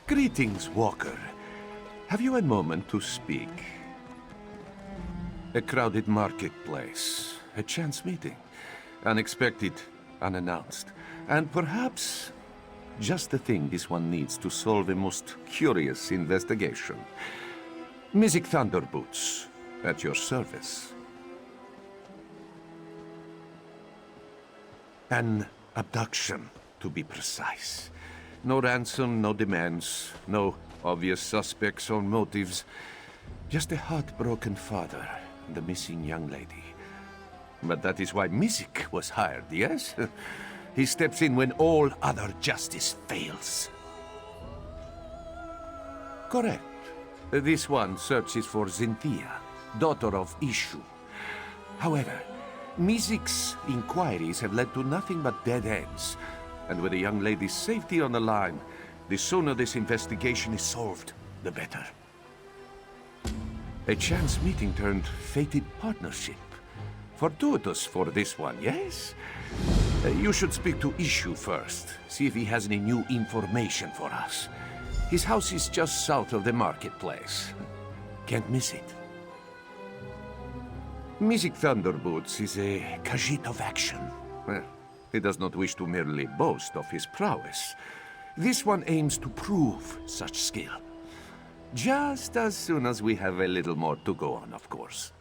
Greetings, Walker. Have you a moment to speak? A crowded marketplace, a chance meeting, unexpected, unannounced, and perhaps just the thing this one needs to solve a most curious investigation. Mizzik Thunderboots, at your service. An abduction, to be precise. No ransom, no demands, no obvious suspects or motives. Just a heartbroken father and a missing young lady. But that is why Mizzik was hired, yes? He steps in when all other justice fails. Correct. This one searches for Cynthia, daughter of Ishu. However, Mizzik's inquiries have led to nothing but dead ends. And with a young lady's safety on the line, the sooner this investigation is solved, the better. A chance meeting turned fated partnership. Fortuitous for this one, yes? You should speak to Ishu first, see if he has any new information for us. His house is just south of the marketplace. Can't miss it. Mizzik Thunderboots is a Khajiit of action. Well, he does not wish to merely boast of his prowess. This one aims to prove such skill. Just as soon as we have a little more to go on, of course.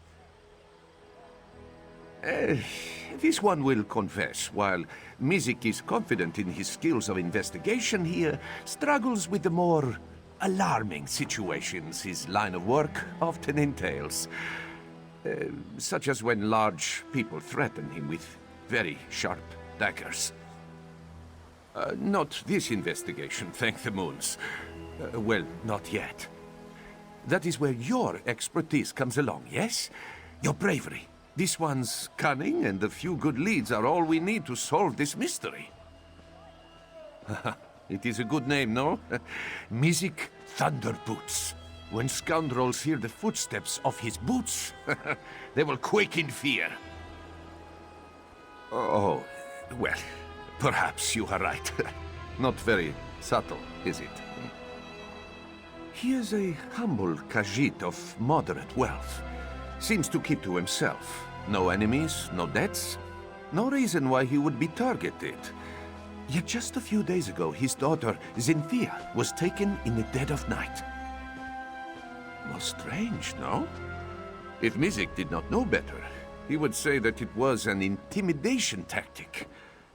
This one will confess, while Mizzik is confident in his skills of investigation, he struggles with the more alarming situations his line of work often entails. Such as when large people threaten him with very sharp daggers. Not this investigation, thank the moons. Well, not yet. That is where your expertise comes along, yes? Your bravery. This one's cunning, and a few good leads are all we need to solve this mystery. It is a good name, no? Mizzik Thunderboots. When scoundrels hear the footsteps of his boots, they will quake in fear. Oh, well, perhaps you are right. Not very subtle, is it? He is a humble Khajiit of moderate wealth. Seems to keep to himself. No enemies, no debts. No reason why he would be targeted. Yet just a few days ago, his daughter, Cynthia, was taken in the dead of night. Most strange, no? If Mizzik did not know better, he would say that it was an intimidation tactic.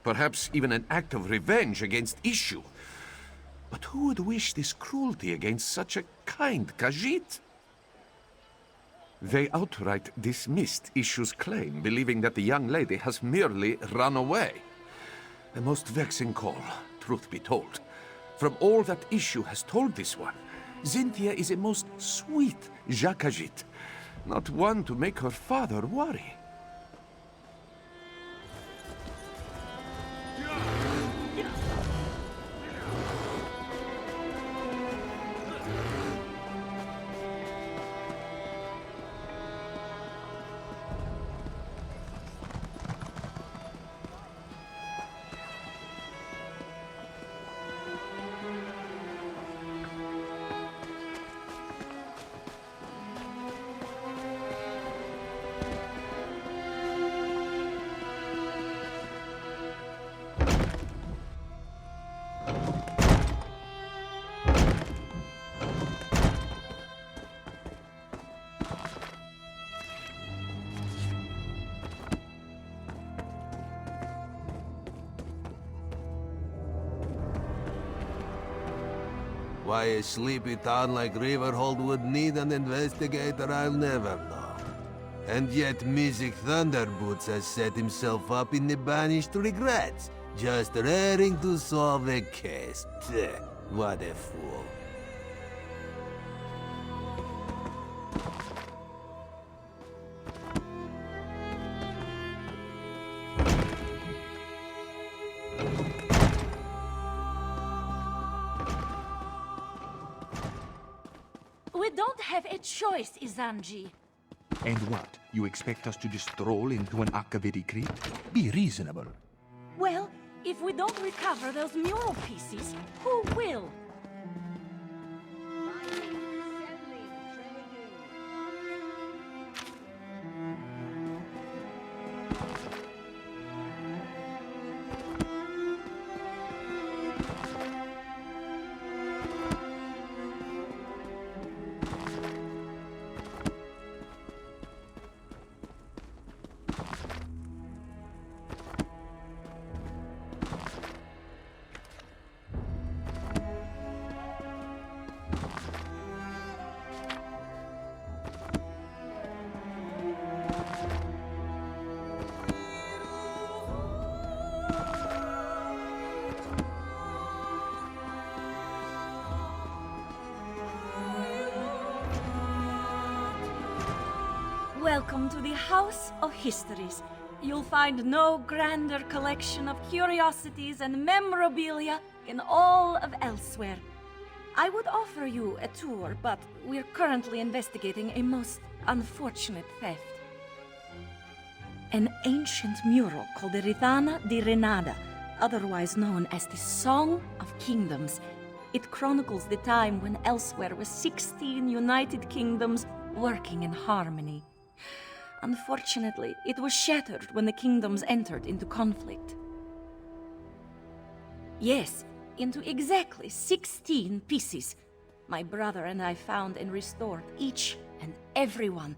Perhaps even an act of revenge against Ishu. But who would wish this cruelty against such a kind Khajiit? They outright dismissed Ishu's claim, believing that the young lady has merely run away. A most vexing call, truth be told. From all that Ishu has told this one, Cynthia is a most sweet Khajiit, not one to make her father worry. Why a sleepy town like Riverhold would need an investigator, I'll never know. And yet Mizzik Thunderboots has set himself up in the banished regrets, just raring to solve a case. What a fool. We don't have a choice, Izanji. And what? You expect us to just stroll into an Akaviri Creek? Be reasonable. Well, if we don't recover those mural pieces, who will? welcome to the House of Histories. You'll find no grander collection of curiosities and memorabilia in all of Elsewhere. I would offer you a tour, but we're currently investigating a most unfortunate theft. An ancient mural called the Rithana di Renada, otherwise known as the Song of Kingdoms. It chronicles the time when Elsewhere was 16 united kingdoms working in harmony. Unfortunately, it was shattered when the kingdoms entered into conflict. Yes, into exactly 16 pieces. My brother and I found and restored each and every one.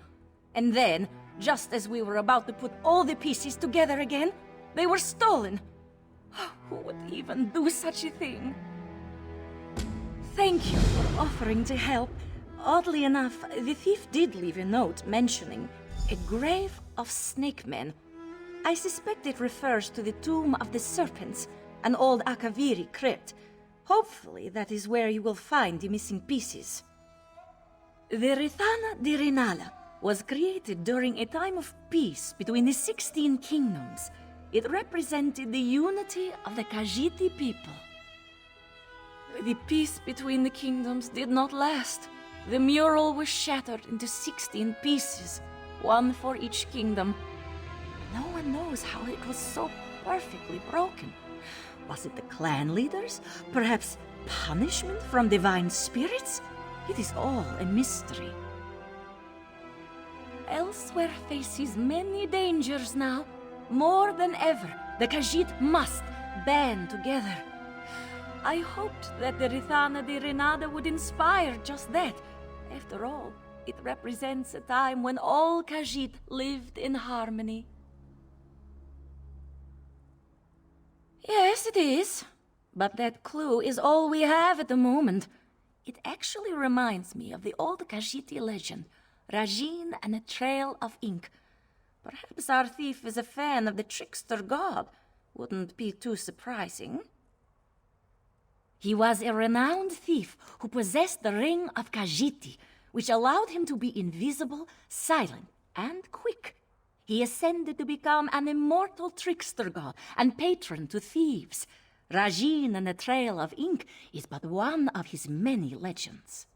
And then, just as we were about to put all the pieces together again, they were stolen. Who would even do such a thing? Thank you for offering to help. Oddly enough, the thief did leave a note mentioning a grave of snake men. I suspect it refers to the Tomb of the Serpents, an old Akaviri crypt. Hopefully that is where you will find the missing pieces. The Rithana di Renala was created during a time of peace between the 16 kingdoms. It represented the unity of the Khajiiti people. The peace between the kingdoms did not last. The mural was shattered into 16 pieces, one for each kingdom. No one knows how it was so perfectly broken. Was it the clan leaders? Perhaps punishment from divine spirits? It is all a mystery. Elsewhere faces many dangers now. More than ever, the Khajiit must band together. I hoped that the Rithana di Renada would inspire just that. After all, it represents a time when all Khajiit lived in harmony. Yes, it is. But that clue is all we have at the moment. It actually reminds me of the old Khajiiti legend, Rajin and a Trail of Ink. Perhaps our thief is a fan of the trickster god. Wouldn't be too surprising. He was a renowned thief who possessed the Ring of Khajiiti, which allowed him to be invisible, silent, and quick. He ascended to become an immortal trickster god and patron to thieves. Rajin and the Trail of Ink is but one of his many legends.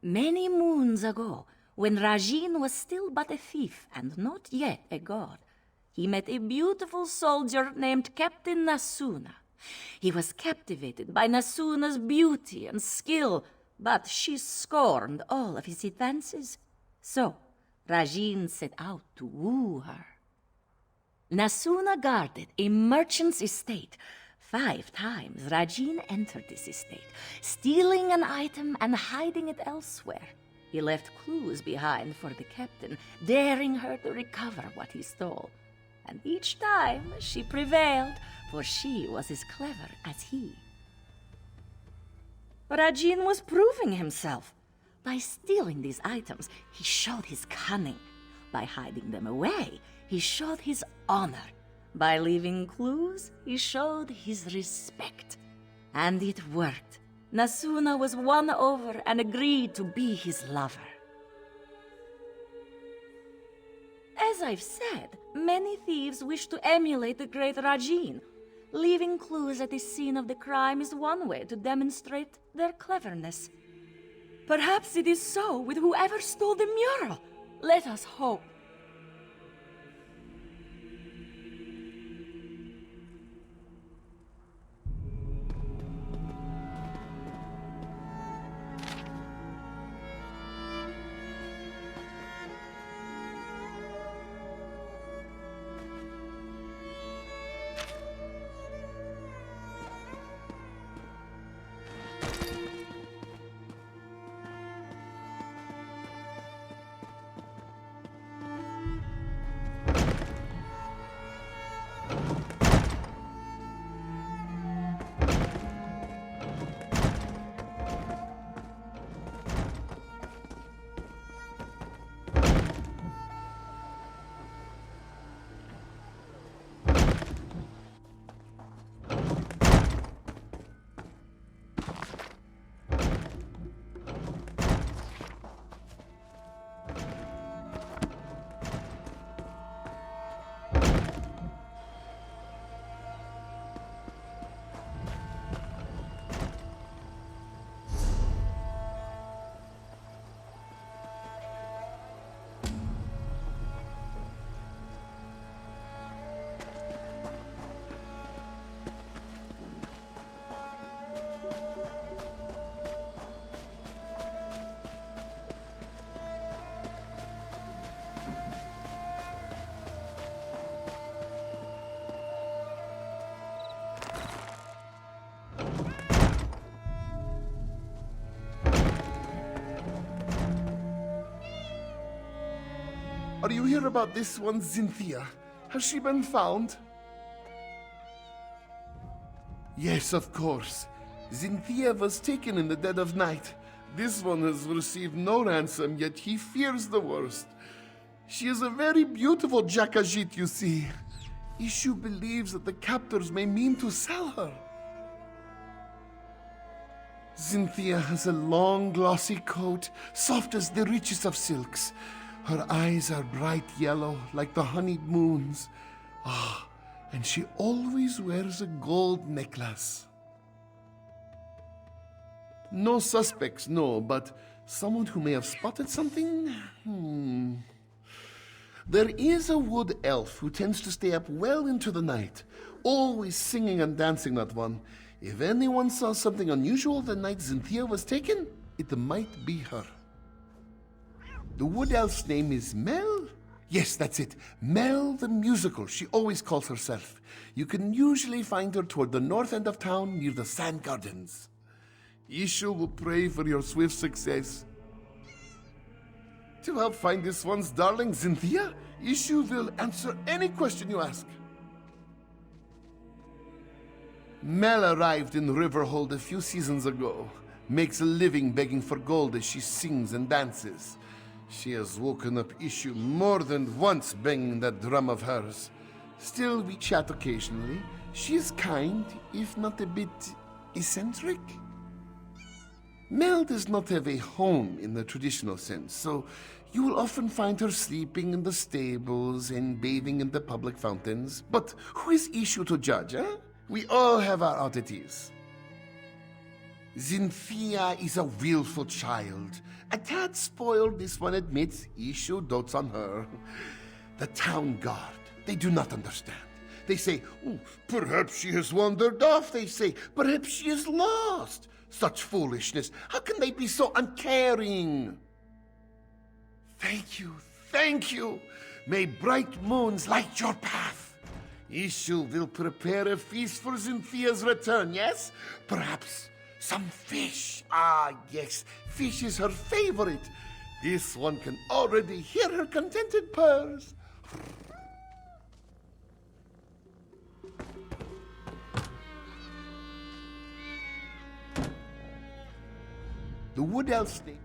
Many moons ago, when Rajin was still but a thief and not yet a god, he met a beautiful soldier named Captain Nasuna. He was captivated by Nasuna's beauty and skill, but she scorned all of his advances. So, Rajin set out to woo her. Nasuna guarded a merchant's estate. 5 times Rajin entered this estate, stealing an item and hiding it elsewhere. He left clues behind for the captain, daring her to recover what he stole. And each time she prevailed, for she was as clever as he. Rajin was proving himself. By stealing these items, he showed his cunning. By hiding them away, he showed his honor. By leaving clues, he showed his respect. And it worked. Nasuna was won over and agreed to be his lover. As I've said, many thieves wish to emulate the great Rajin. Leaving clues at the scene of the crime is one way to demonstrate their cleverness. Perhaps it is so with whoever stole the mural. Let us hope. Are you here about this one, Cynthia? Has she been found? Yes, of course. Cynthia was taken in the dead of night. This one has received no ransom, yet he fears the worst. She is a very beautiful Jakajit, you see. Ishu believes that the captors may mean to sell her. Cynthia has a long, glossy coat, soft as the richest of silks. Her eyes are bright yellow, like the honeyed moons. Ah, and she always wears a gold necklace. No suspects, no, but someone who may have spotted something? There is a wood elf who tends to stay up well into the night, always singing and dancing, that one. If anyone saw something unusual the night Cynthia was taken, it might be her. The wood elf's name is Mel? Yes, that's it. Mel the Musical, she always calls herself. You can usually find her toward the north end of town near the Sand Gardens. Ishu will pray for your swift success. To help find this one's darling Cynthia, Ishu will answer any question you ask. Mel arrived in Riverhold a few seasons ago. Makes a living begging for gold as she sings and dances. She has woken up Ishu more than once banging that drum of hers. Still, we chat occasionally. She is kind, if not a bit eccentric. Mel does not have a home in the traditional sense, so you will often find her sleeping in the stables and bathing in the public fountains. But who is Ishu to judge, eh? We all have our oddities. Cynthia is a willful child. A tad spoiled, this one admits. Ishu dotes on her. The town guard, they do not understand. They say, oh, perhaps she has wandered off, they say. Perhaps she is lost. Such foolishness. How can they be so uncaring? Thank you, thank you. May bright moons light your path. Ishu will prepare a feast for Cynthia's return, yes? Perhaps some fish. Ah, yes, fish is her favorite. This one can already hear her contented purrs. The wood elf snake.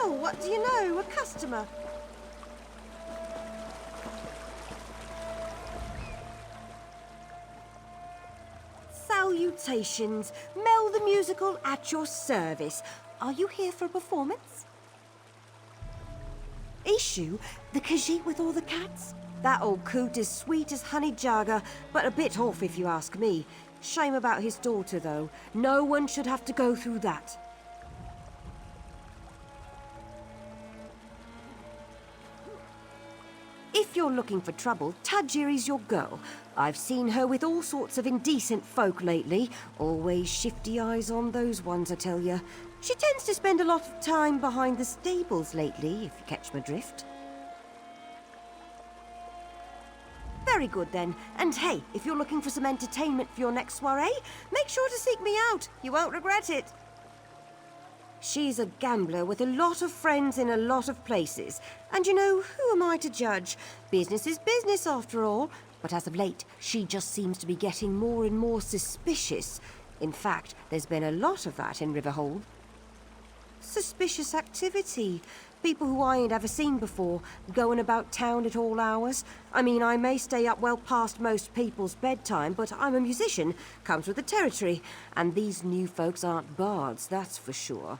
Well, what do you know? A customer. Salutations. Mel the Musical at your service. Are you here for a performance? Ishu, the Khajiit with all the cats? That old coot is sweet as honey jagger, but a bit off if you ask me. Shame about his daughter, though. No one should have to go through that. If you're looking for trouble, Tajiri's your girl. I've seen her with all sorts of indecent folk lately. Always shifty eyes on those ones, I tell you. She tends to spend a lot of time behind the stables lately, if you catch my drift. Very good then. And hey, if you're looking for some entertainment for your next soiree, make sure to seek me out. You won't regret it. She's a gambler with a lot of friends in a lot of places. And you know, who am I to judge? Business is business after all. But as of late, she just seems to be getting more and more suspicious. In fact, there's been a lot of that in Riverhold. Suspicious activity. People who I ain't ever seen before, going about town at all hours. I mean, I may stay up well past most people's bedtime, but I'm a musician, comes with the territory. And these new folks aren't bards, that's for sure.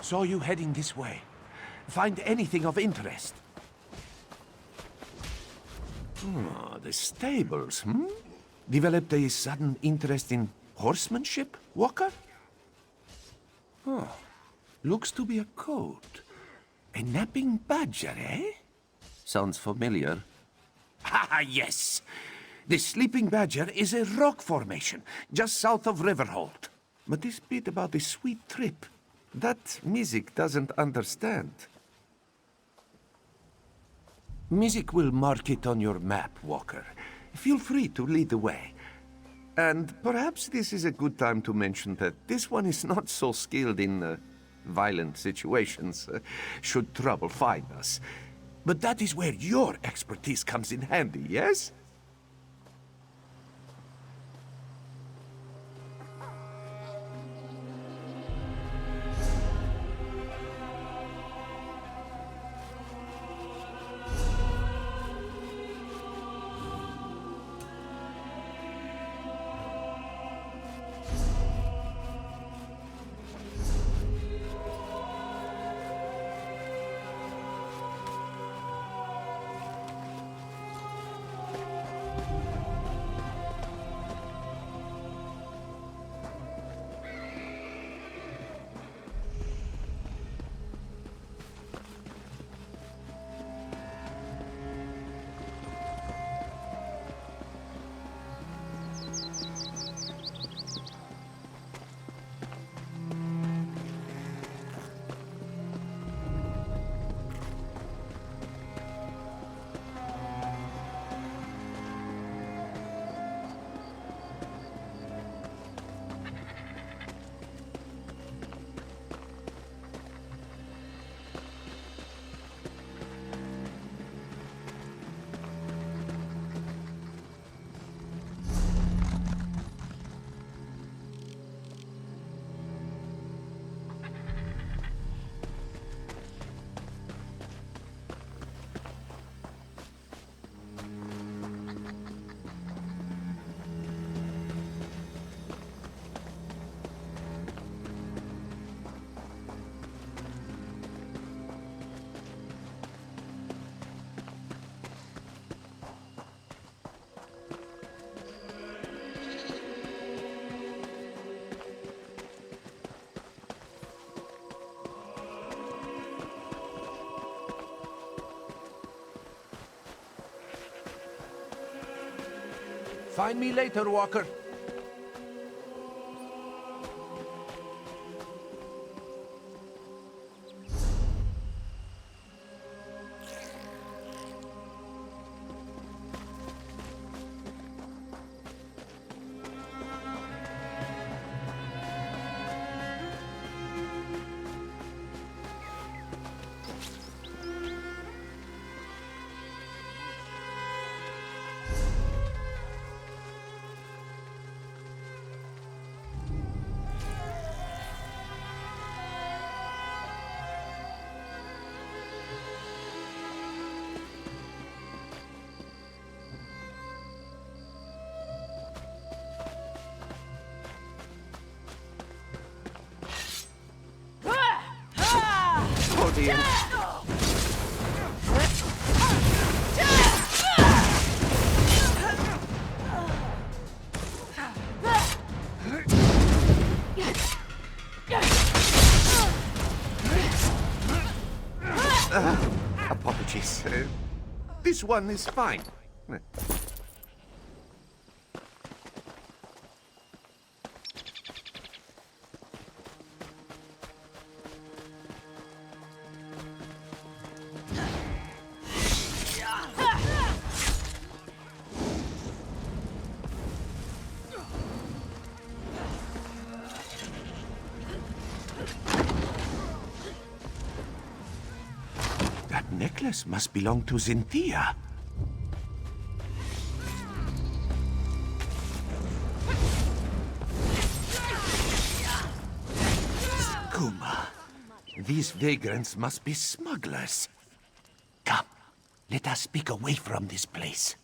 Saw you heading this way. Find anything of interest? Oh, the stables, hmm? Developed a sudden interest in horsemanship, Walker? Oh, looks to be a coat. A napping badger, eh? Sounds familiar. Ah, yes! The sleeping badger is a rock formation, just south of Riverhold. But this bit about the sweet trip, that Mizzik doesn't understand. Mizzik will mark it on your map, Walker. Feel free to lead the way. And perhaps this is a good time to mention that this one is not so skilled in violent situations, should trouble find us. But that is where your expertise comes in handy, yes? Find me later, Walker. Dear. Apologies. This one is fine. That necklace must belong to Cynthia. Skooma. These vagrants must be smugglers. Come, let us speak away from this place.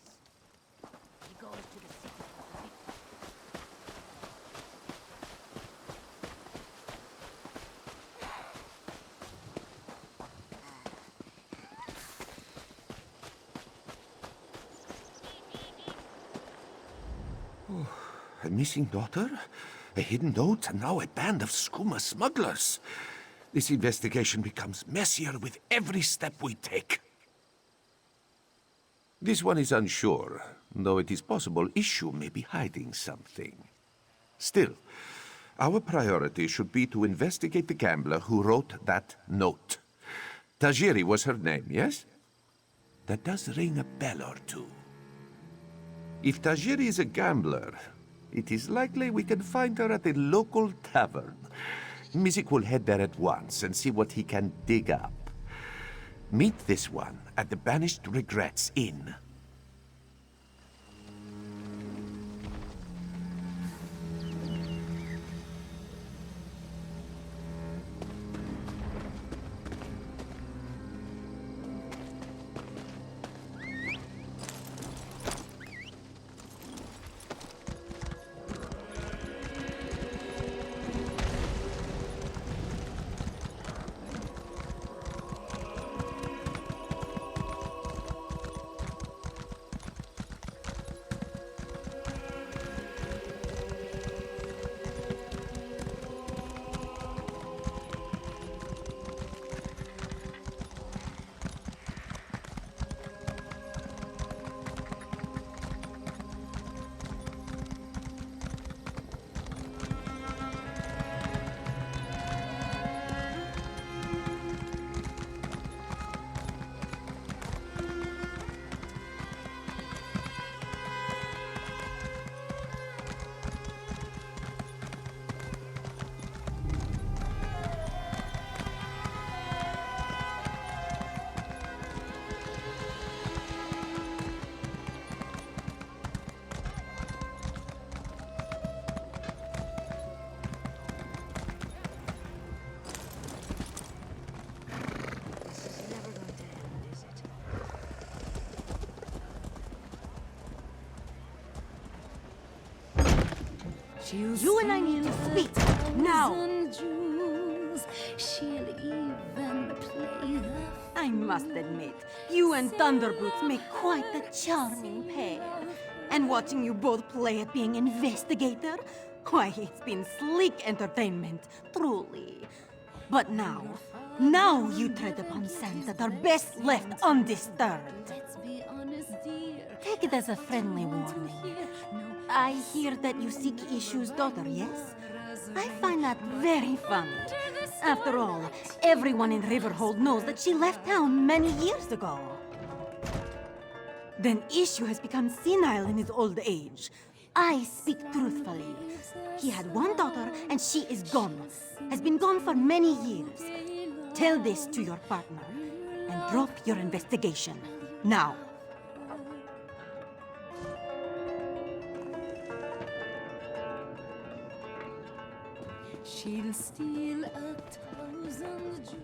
A missing daughter, a hidden note, and now a band of skooma smugglers. This investigation becomes messier with every step we take. This one is unsure, though it is possible Issue may be hiding something. Still, our priority should be to investigate the gambler who wrote that note. Tajiri was her name, yes? That does ring a bell or two. If Tajiri is a gambler, it is likely we can find her at a local tavern. Mizzik will head there at once and see what he can dig up. Meet this one at the Banished Regrets Inn. You and I need to speak now. I must admit, you and Thunderboots make quite the charming pair. And watching you both play at being investigator, why, it's been sleek entertainment, truly. But now you tread upon sands that are best left undisturbed. Take it as a friendly warning. I hear that you seek Ishu's daughter, yes? I find that very funny. After all, everyone in Riverhold knows that she left town many years ago. Then Ishu has become senile in his old age. I speak truthfully. He had one daughter, and she is gone. Has been gone for many years. Tell this to your partner, and drop your investigation. Now. She'll steal 1,000 jewels.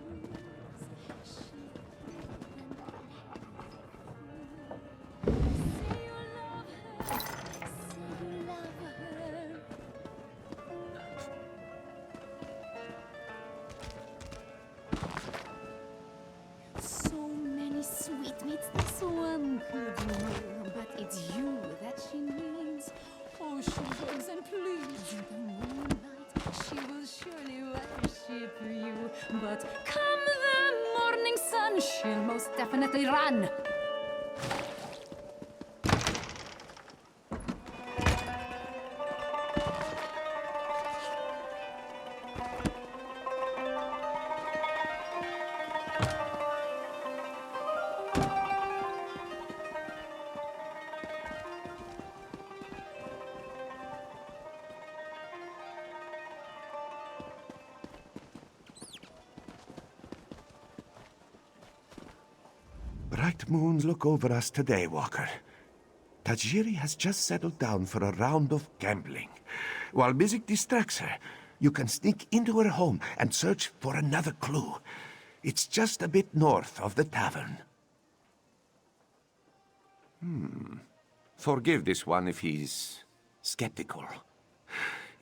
Say you love her. Say you love her. So many sweetmeats this one could do, but it's you that she needs. Oh, sugars and please, in the moonlight, she will surely worship you. But come the morning sun, she'll most definitely run. Bright moons look over us today, Walker. Tajiri has just settled down for a round of gambling. While Mizzik distracts her, you can sneak into her home and search for another clue. It's just a bit north of the tavern. Forgive this one if he's skeptical.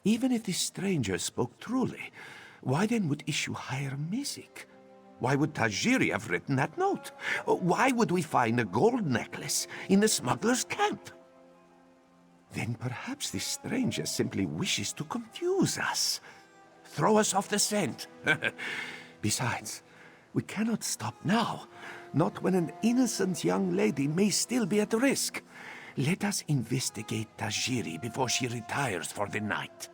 Even if this stranger spoke truly, why then would Ishu hire Mizzik? Why would Tajiri have written that note? Why would we find a gold necklace in the smuggler's camp? Then perhaps this stranger simply wishes to confuse us. Throw us off the scent. Besides, we cannot stop now. Not when an innocent young lady may still be at risk. Let us investigate Tajiri before she retires for the night.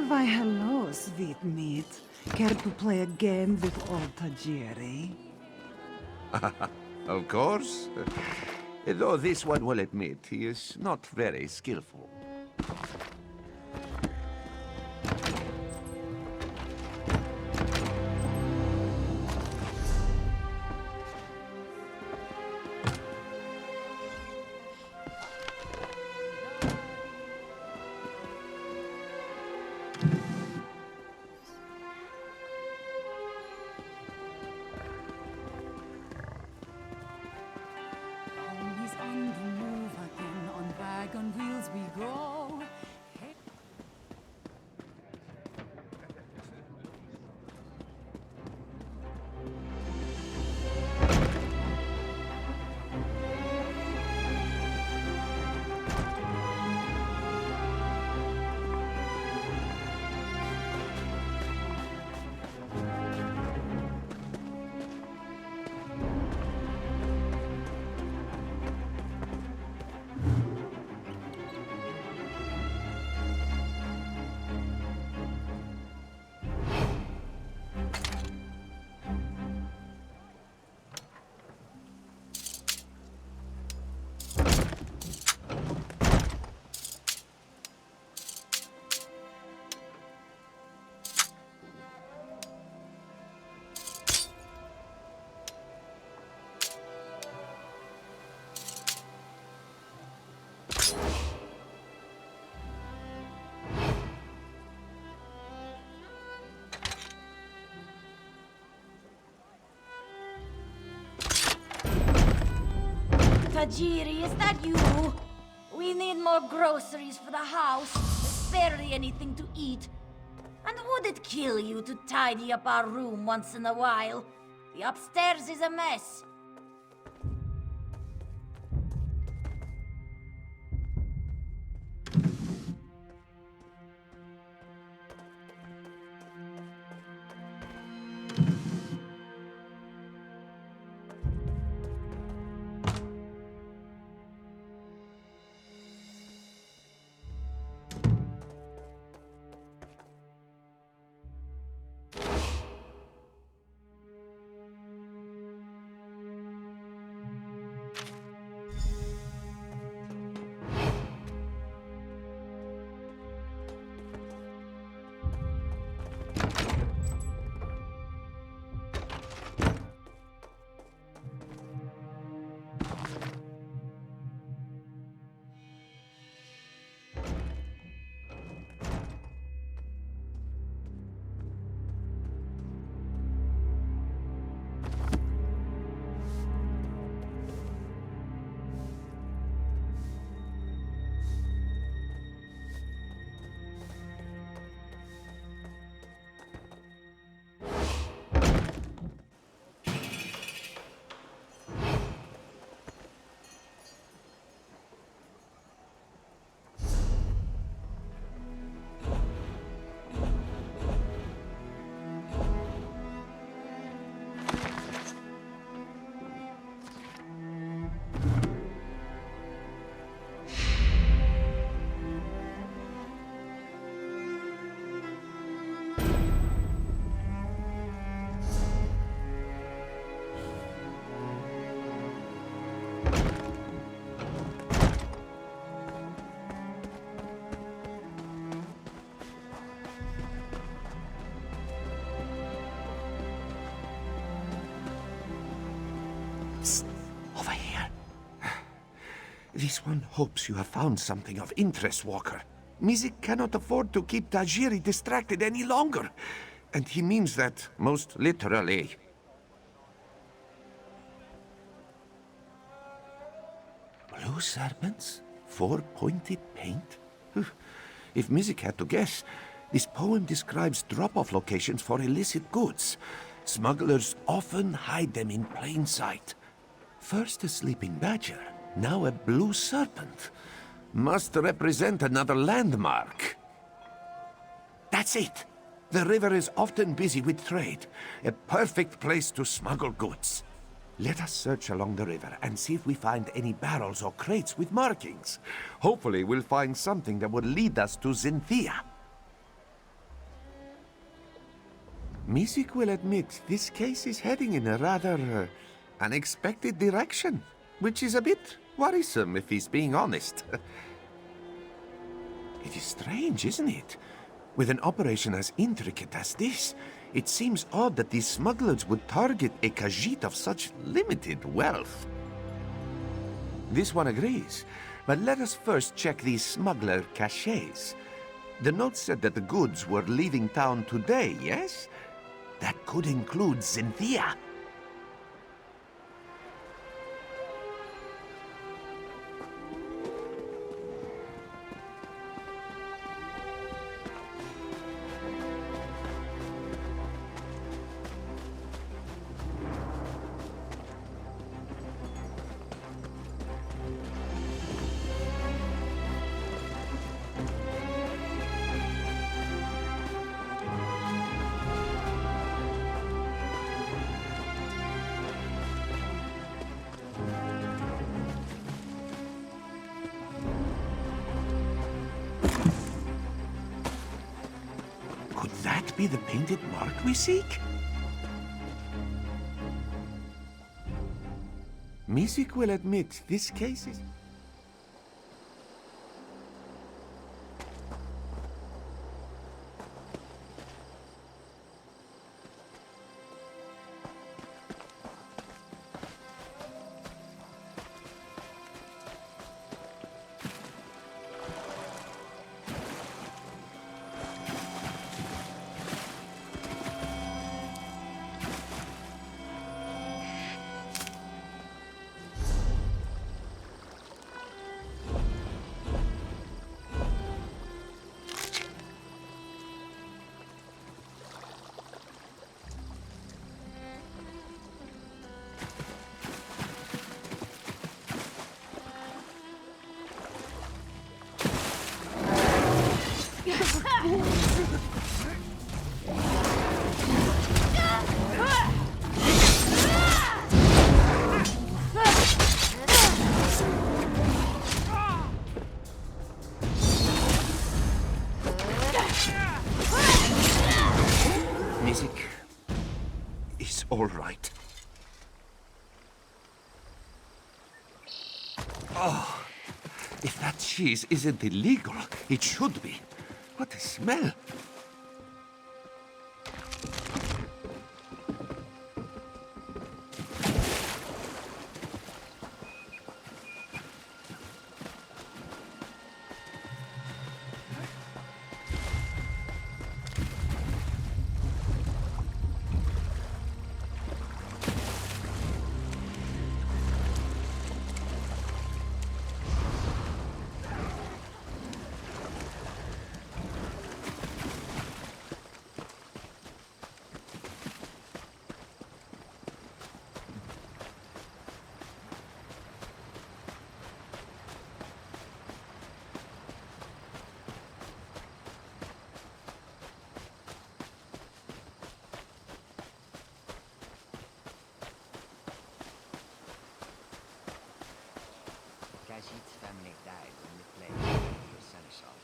Why, hello, sweet meat. Care to play a game with old Tajiri? Of course. Though this one will admit he is not very skillful. Always on the move again, on wagon wheels we go. Hey. Tajiri, is that you? We need more groceries for the house. There's barely anything to eat. And would it kill you to tidy up our room once in a while? The upstairs is a mess. This one hopes you have found something of interest, Walker. Mizzik cannot afford to keep Tajiri distracted any longer. And he means that most literally. Blue serpents? 4-pointed paint? If Mizzik had to guess, this poem describes drop-off locations for illicit goods. Smugglers often hide them in plain sight. First a sleeping badger, now a blue serpent. Must represent another landmark. That's it! The river is often busy with trade. A perfect place to smuggle goods. Let us search along the river and see if we find any barrels or crates with markings. Hopefully we'll find something that will lead us to Zinthia. Mizzik will admit this case is heading in a rather unexpected direction, which is a bit worrisome if he's being honest. It is strange, isn't it? With an operation as intricate as this, it seems odd that these smugglers would target a Khajiit of such limited wealth. This one agrees, but let us first check these smuggler caches. The note said that the goods were leaving town today, yes? That could include Zinthia. Could that be the painted mark we seek? Mizzik will admit this case is... Mizzik is all right. Oh, if that cheese isn't illegal, it should be. What a smell! Khajiit's family died when the plague took your sons off.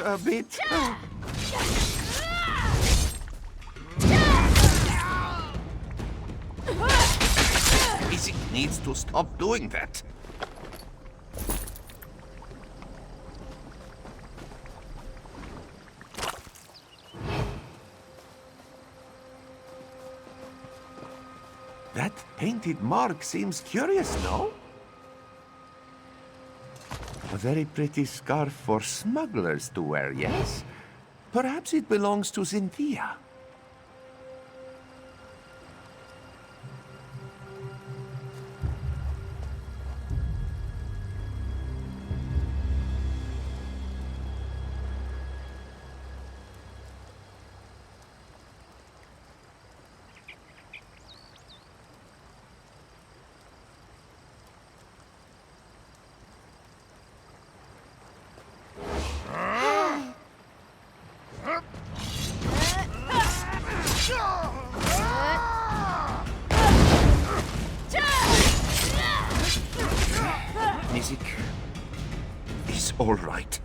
A bit. Mizzik needs to stop doing that. That painted mark seems curious, no? A very pretty scarf for smugglers to wear, yes? Perhaps it belongs to Cynthia. Mizzik is all right.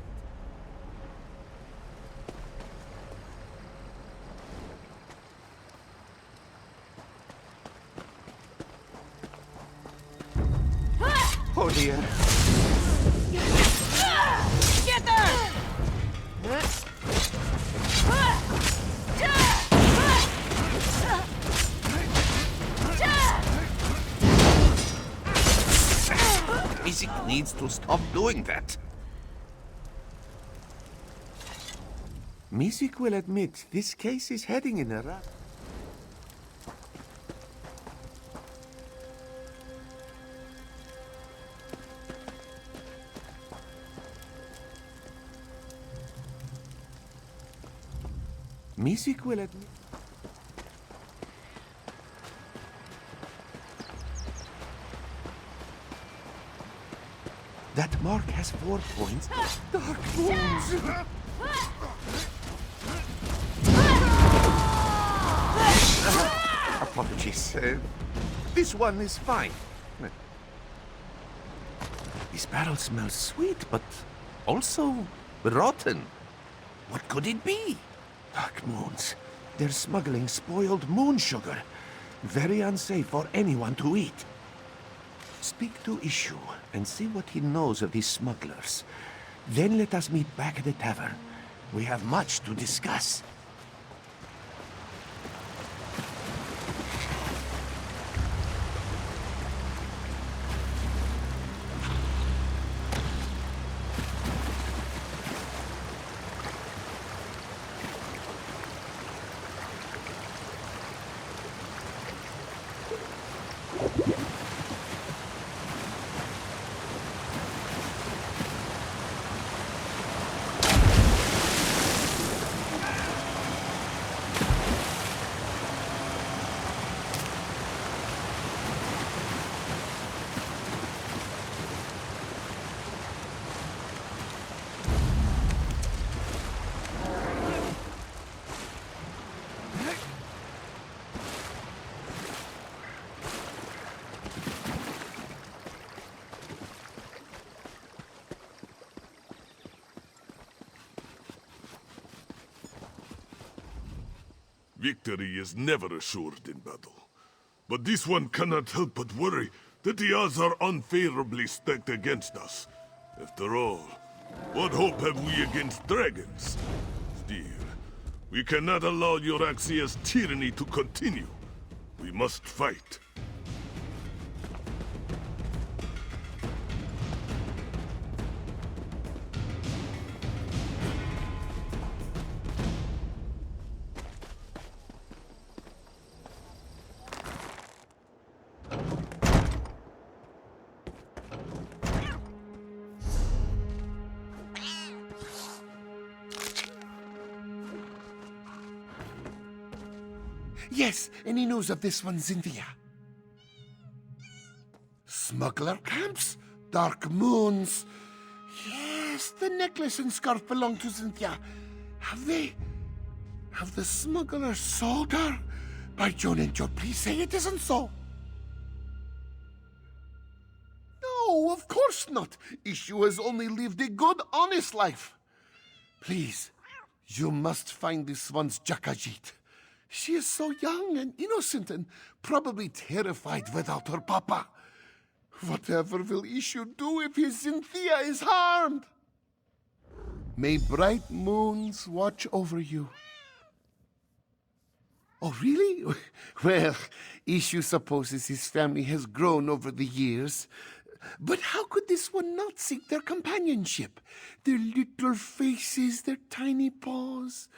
Oh dear. Get her! Mizzik needs to stop doing that. Mizzik will admit this case is heading in a rat. Mizzik will admit. That mark has 4 points. Dark wounds. Apologies. This one is fine. This barrel smells sweet, but also rotten. What could it be? Dark moons. They're smuggling spoiled moon sugar. Very unsafe for anyone to eat. Speak to Ishu and see what he knows of these smugglers. Then let us meet back at the tavern. We have much to discuss. Victory is never assured in battle. But this one cannot help but worry that the odds are unfavorably stacked against us. After all, what hope have we against dragons? Still, we cannot allow Euraxia's tyranny to continue. We must fight. Yes, any news of this one, Cynthia? Smuggler camps? Dark moons? Yes, the necklace and scarf belong to Cynthia. Have the smugglers sold her? By Joan and Joe, please say it isn't so. No, of course not. Ishu has only lived a good, honest life. Please, you must find this one's Jakajit. She is so young and innocent and probably terrified without her papa. Whatever will Ishu do if his Cynthia is harmed? May bright moons watch over you. Oh, really? Well, Ishu supposes his family has grown over the years. But how could this one not seek their companionship? Their little faces, their tiny paws.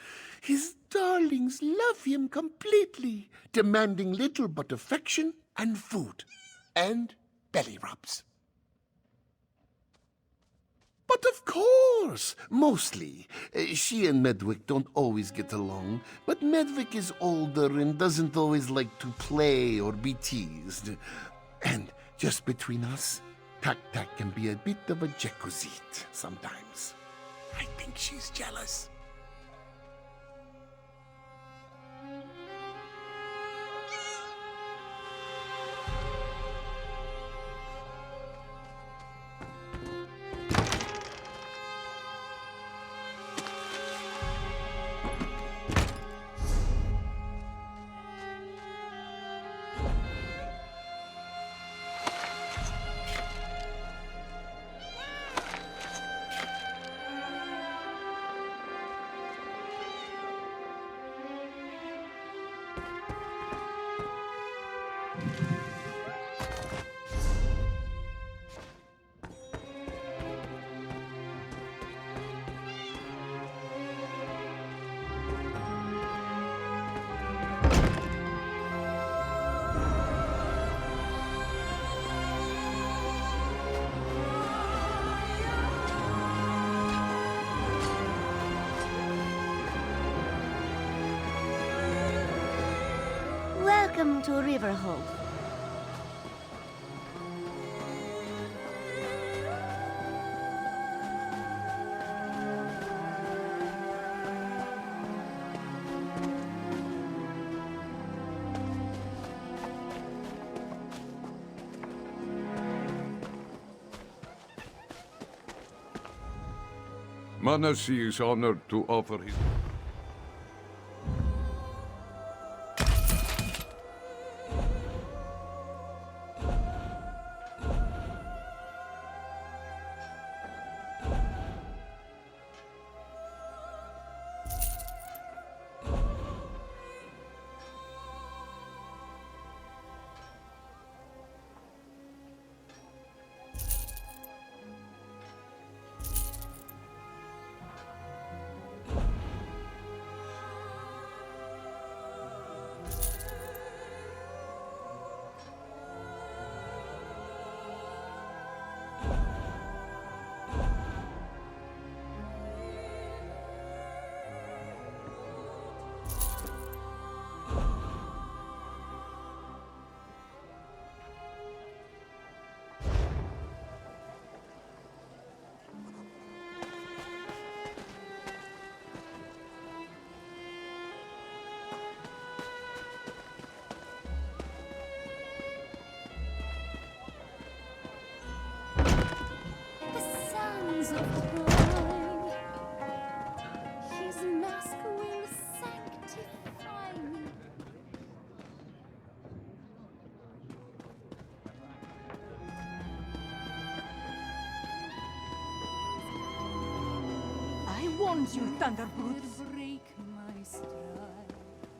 His darlings love him completely, demanding little but affection and food. And belly rubs. But of course, mostly. She and Medwick don't always get along, but Medwick is older and doesn't always like to play or be teased. And just between us, Tak-Tak can be a bit of a Jekuzit sometimes. I think she's jealous. Welcome to Riverhold. Manassi is honored to offer his... You Thunderboots.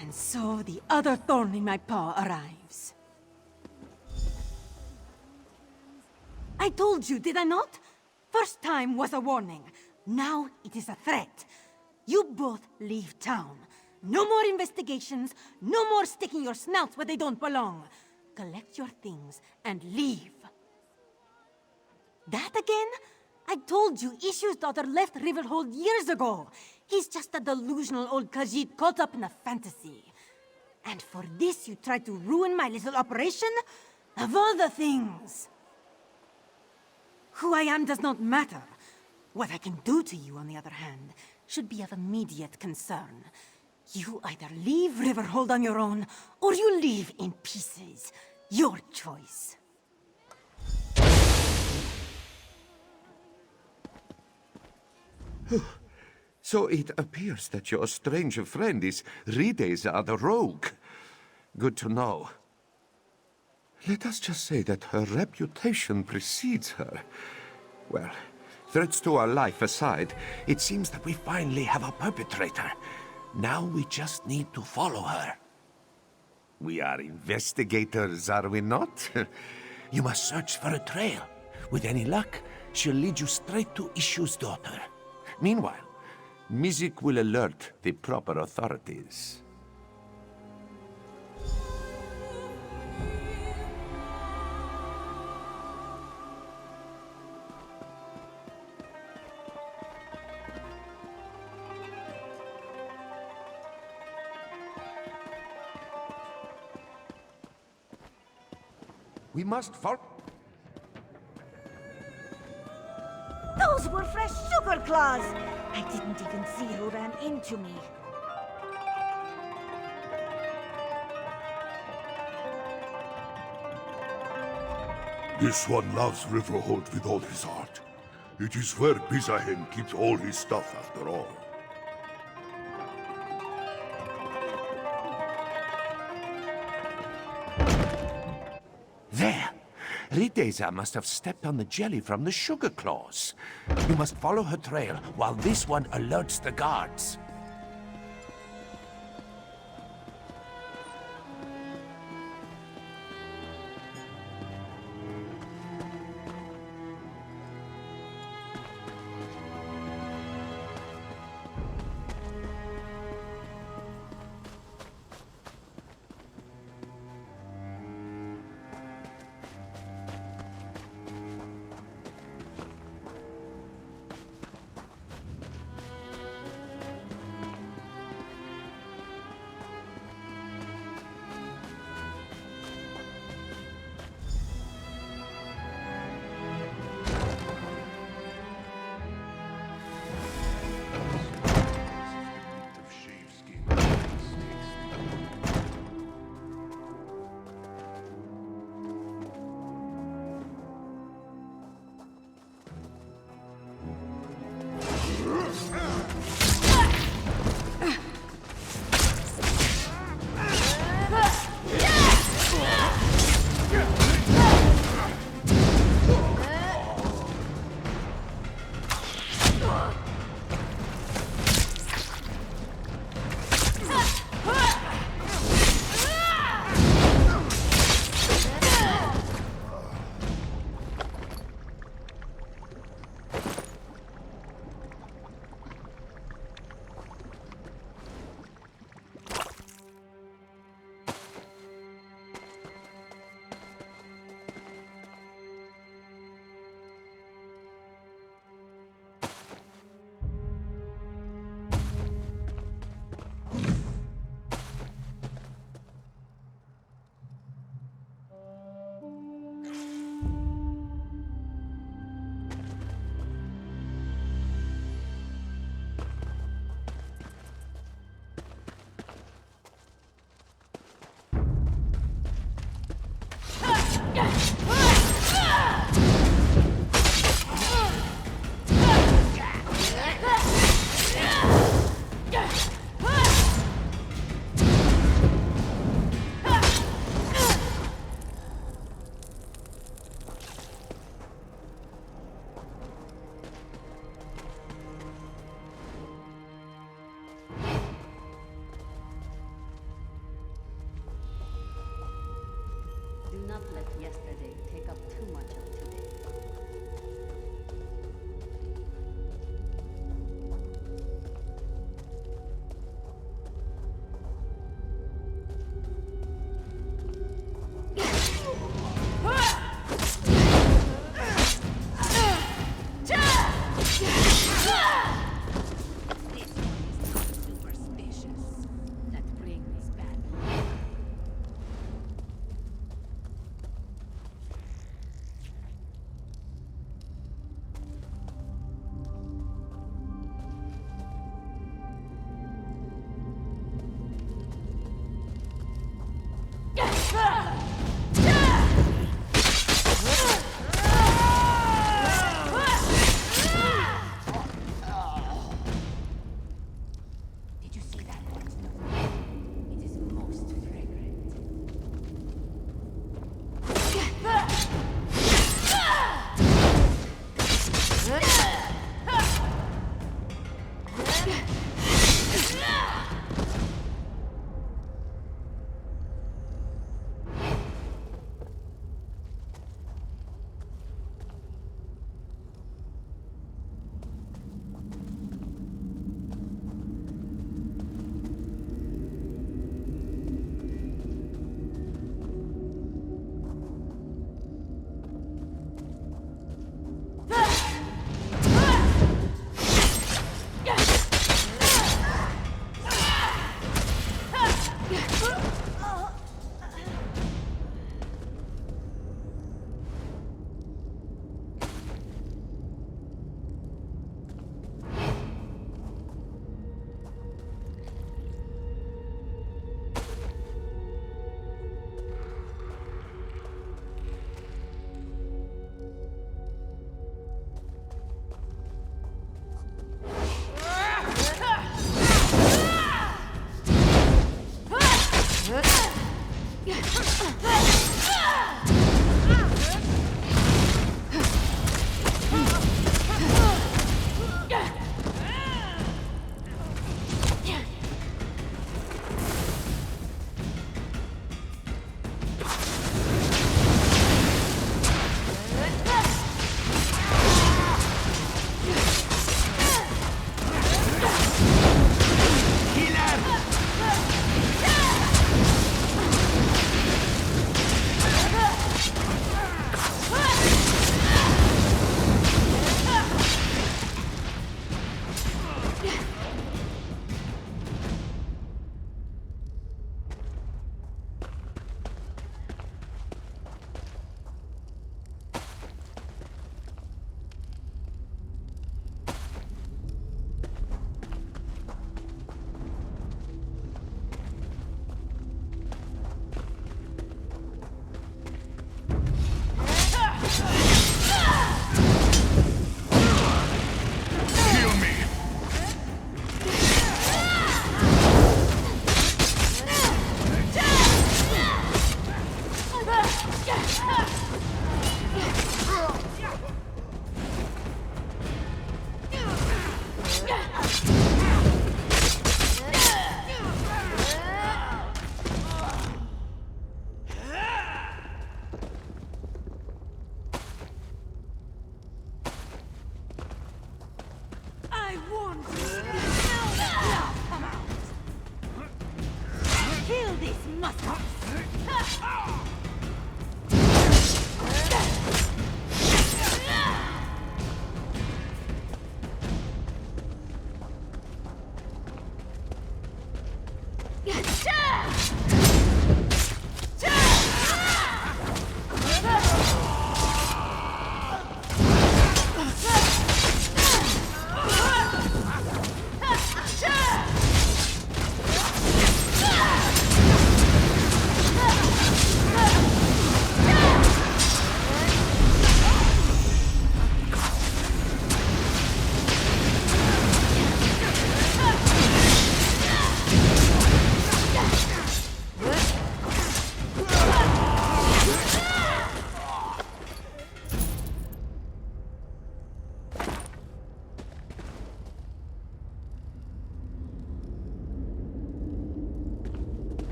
And so the other thorn in my paw arrives. I told you, did I not? First time was a warning. Now it is a threat. You both leave town. No more investigations. No more sticking your snouts where they don't belong. Collect your things and leave. That again? I told you Ishu's daughter left Riverhold years ago. He's just a delusional old Khajiit caught up in a fantasy. And for this you tried to ruin my little operation? Of all the things! Who I am does not matter. What I can do to you, on the other hand, should be of immediate concern. You either leave Riverhold on your own, or you leave in pieces. Your choice. So it appears that your strange friend is Rideza the rogue. Good to know. Let us just say that her reputation precedes her. Well, threats to our life aside, it seems that we finally have a perpetrator. Now we just need to follow her. We are investigators, are we not? You must search for a trail. With any luck, she'll lead you straight to Ishu's daughter. Meanwhile, Mizzik will alert the proper authorities. We must follow. Those were fresh sugar claws! I didn't even see who ran into me. This one loves Riverhold with all his heart. It is where Bizahen keeps all his stuff after all. There! Riteza must have stepped on the jelly from the sugar claws. You must follow her trail while this one alerts the guards. Do not let yesterday take up too much of today.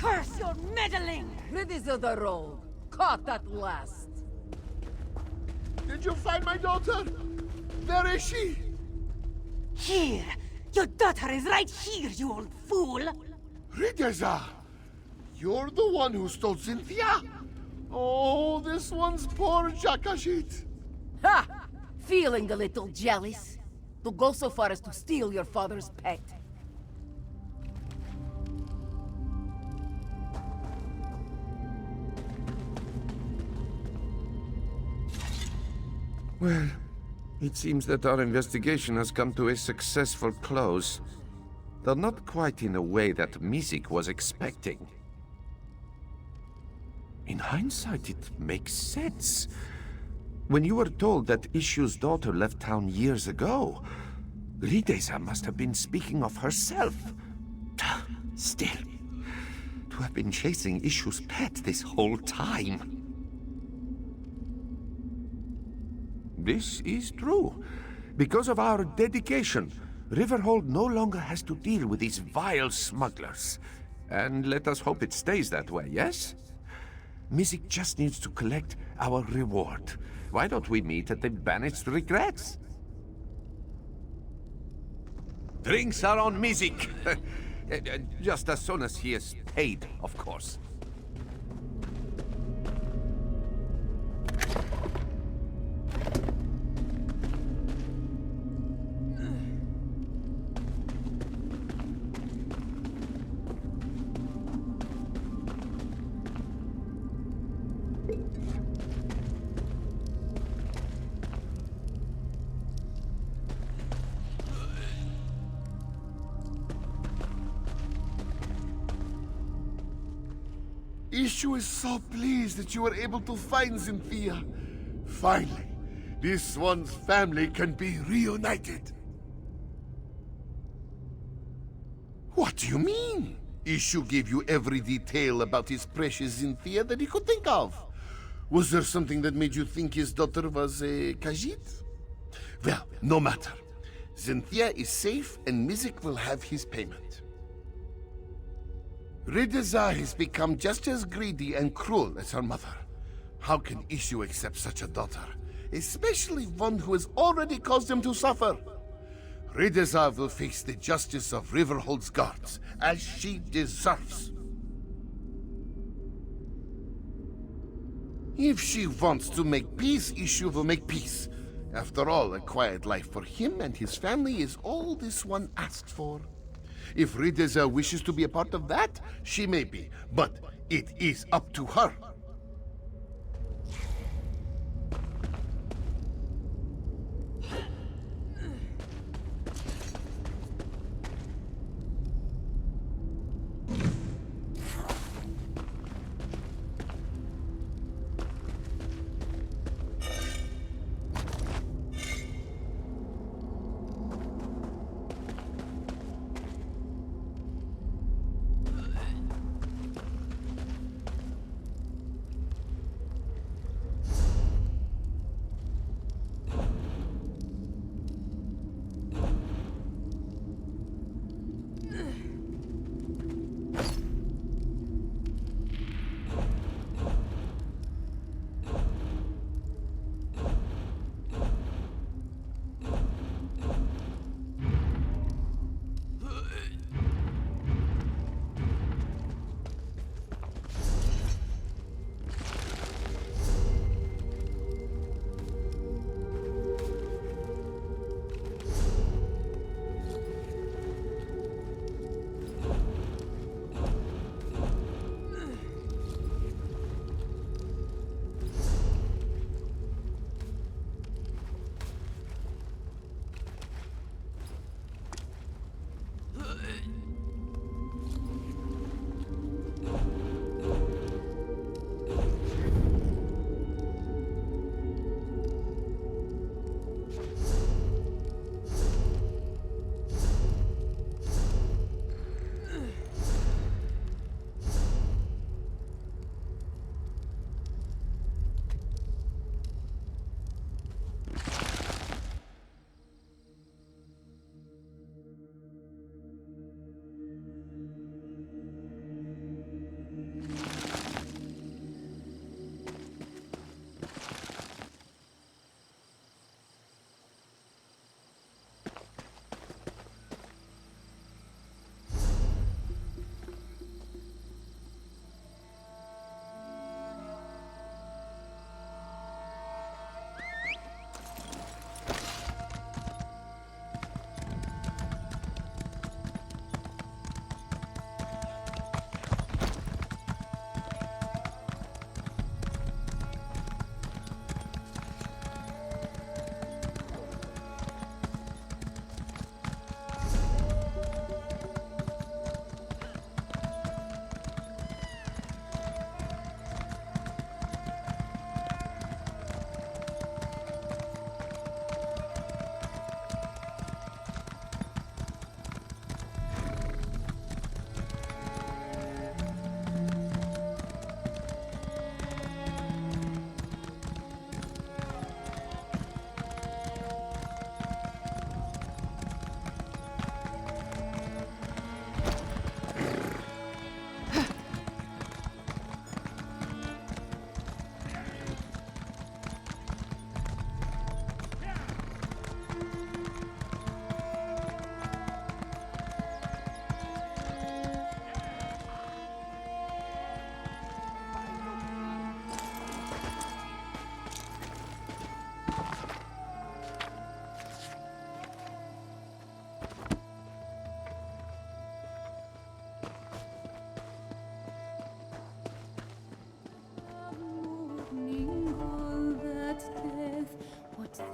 Curse your meddling! Ready the road. Caught at last. Did you find my daughter? Where is she? Here! Your daughter is right here, you old fool! Rideza! You're the one who stole Cynthia? Oh, this one's poor Jakashit. Ha! Feeling a little jealous? To go so far as to steal your father's pet. Well, it seems that our investigation has come to a successful close. Though not quite in a way that Mizzik was expecting. In hindsight, it makes sense. When you were told that Ishu's daughter left town years ago, Rideza must have been speaking of herself. Still, to have been chasing Ishu's pet this whole time. This is true. Because of our dedication, Riverhold no longer has to deal with these vile smugglers. And let us hope it stays that way, yes? Mizzik just needs to collect our reward. Why don't we meet at the Banished Regrets? Drinks are on Mizzik! Just as soon as he is paid, of course. Ishu is so pleased that you were able to find Cynthia. Finally, this one's family can be reunited. What do you mean? Ishu gave you every detail about his precious Cynthia that he could think of. Was there something that made you think his daughter was a Khajiit? Well, no matter. Cynthia is safe and Mizzik will have his payment. Rideza has become just as greedy and cruel as her mother. How can Ishu accept such a daughter? Especially one who has already caused him to suffer. Rideza will face the justice of Riverhold's guards, as she deserves. If she wants to make peace, Ishu will make peace. After all, a quiet life for him and his family is all this one asked for. If Rideza wishes to be a part of that, she may be, but it is up to her.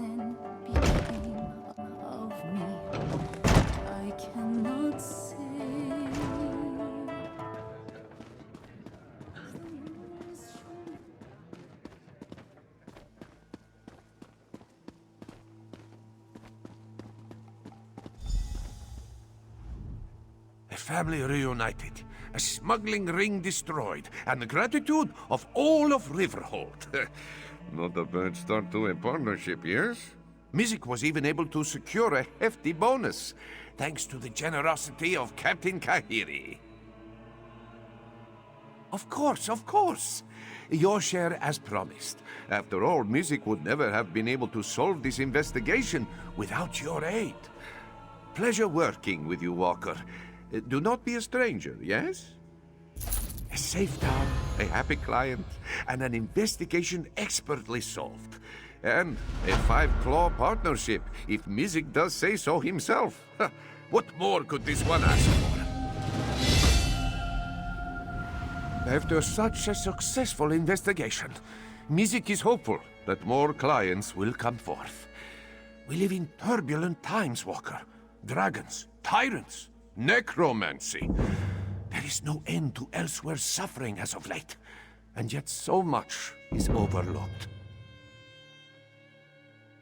then became of me. I cannot say. A family reunited, a smuggling ring destroyed, and the gratitude of all of Riverhold. Not a bad start to a partnership, yes? Mizzik was even able to secure a hefty bonus, thanks to the generosity of Captain Kahiri. Of course, of course. Your share as promised. After all, Mizzik would never have been able to solve this investigation without your aid. Pleasure working with you, Walker. Do not be a stranger, yes? A safe town, a happy client, and an investigation expertly solved. And a five-claw partnership, if Mizzik does say so himself. What more could this one ask for? After such a successful investigation, Mizzik is hopeful that more clients will come forth. We live in turbulent times, Walker. Dragons, tyrants, necromancy. There is no end to Elsewhere's suffering as of late, and yet so much is overlooked.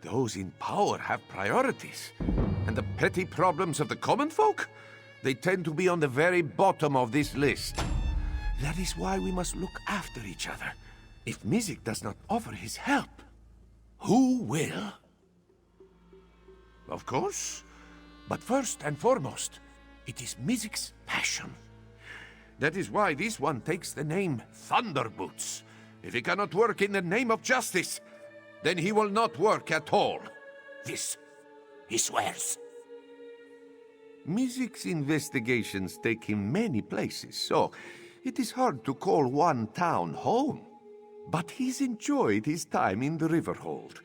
Those in power have priorities, and the petty problems of the common folk, they tend to be on the very bottom of this list. That is why we must look after each other. If Mizzik does not offer his help, who will? Of course, but first and foremost, it is Mizzik's passion. That is why this one takes the name Thunderboots. If he cannot work in the name of justice, then he will not work at all. This, he swears. Mizzik's investigations take him many places, so it is hard to call one town home. But he's enjoyed his time in the Riverhold.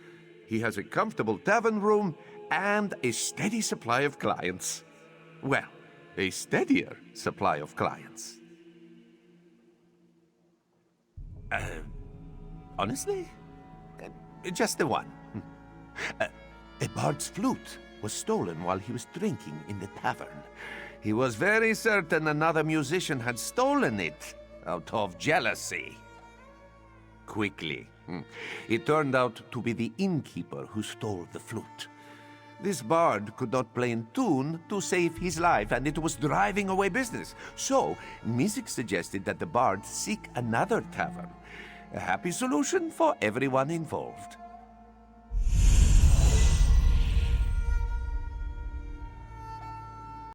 He has a comfortable tavern room and a steady supply of clients. Well, a steadier supply of clients. Honestly? Just the one. A bard's flute was stolen while he was drinking in the tavern. He was very certain another musician had stolen it out of jealousy. Quickly, it turned out to be the innkeeper who stole the flute. This bard could not play in tune to save his life, and it was driving away business. So, Mizzik suggested that the bard seek another tavern. A happy solution for everyone involved.